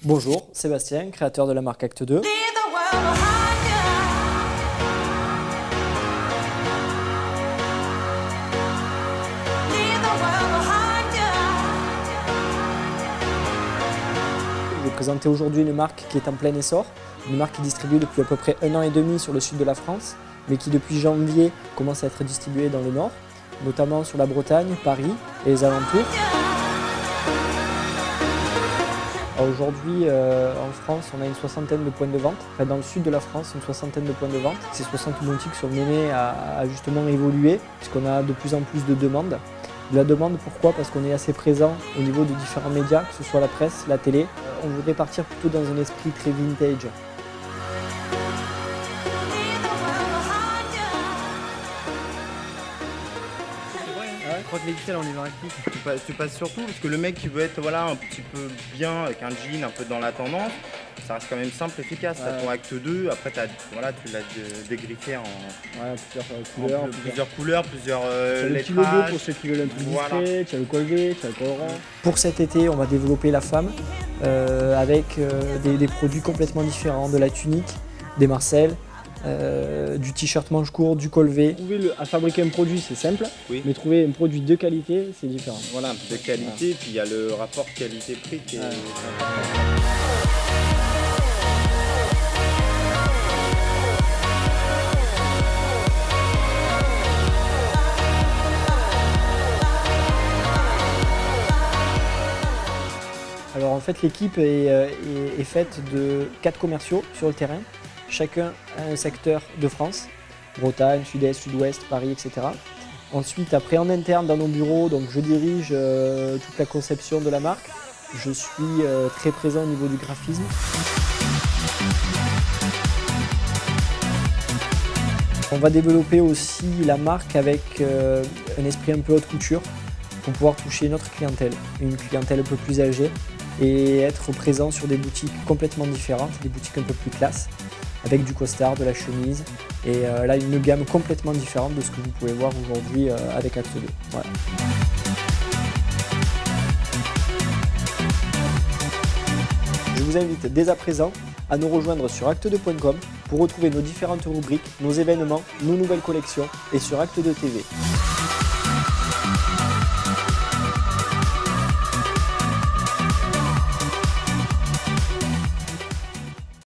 Bonjour, Sébastien, créateur de la marque Acte 2. Je vais présenter aujourd'hui une marque qui est en plein essor, une marque qui est distribuée depuis à peu près 1 an et demi sur le sud de la France, mais qui depuis janvier commence à être distribuée dans le nord, notamment sur la Bretagne, Paris et les alentours. Aujourd'hui, en France, on a une soixantaine de points de vente. Enfin, dans le sud de la France, une soixantaine de points de vente. Ces 60 boutiques sont menées à justement évoluer, puisqu'on a de plus en plus de demandes. De la demande, pourquoi? Parce qu'on est assez présent au niveau de différents médias, que ce soit la presse, la télé. On voudrait partir plutôt dans un esprit très vintage. Je crois que les ficelles, on les verra plus. Tu passes surtout parce que le mec qui veut être un petit peu bien avec un jean un peu dans la tendance, ça reste quand même simple, efficace. T'as ton acte 2, après tu l'as dégriffé en plusieurs couleurs, plusieurs lettrages. Le petit logo pour ceux qui veulent un peu discret, tu as le collier, tu as le colorant. Pour cet été, on va développer la femme avec des produits complètement différents, de la tunique, des marcelles, du t-shirt manche court, du col V. À fabriquer un produit, c'est simple, oui. Mais trouver un produit de qualité, c'est différent. Voilà, de qualité, puis il y a le rapport qualité-prix qui est... Alors en fait, l'équipe est faite de 4 commerciaux sur le terrain. Chacun a un secteur de France, Bretagne, Sud-Est, Sud-Ouest, Paris, etc. Ensuite, après en interne dans nos bureaux, donc je dirige toute la conception de la marque. Je suis très présent au niveau du graphisme. On va développer aussi la marque avec un esprit un peu haute couture pour pouvoir toucher notre clientèle, une clientèle un peu plus âgée et être présent sur des boutiques complètement différentes, des boutiques un peu plus classe, avec du costard, de la chemise et là une gamme complètement différente de ce que vous pouvez voir aujourd'hui avec Acte 2. Voilà. Je vous invite dès à présent à nous rejoindre sur acte2.com pour retrouver nos différentes rubriques, nos événements, nos nouvelles collections et sur Acte 2 TV.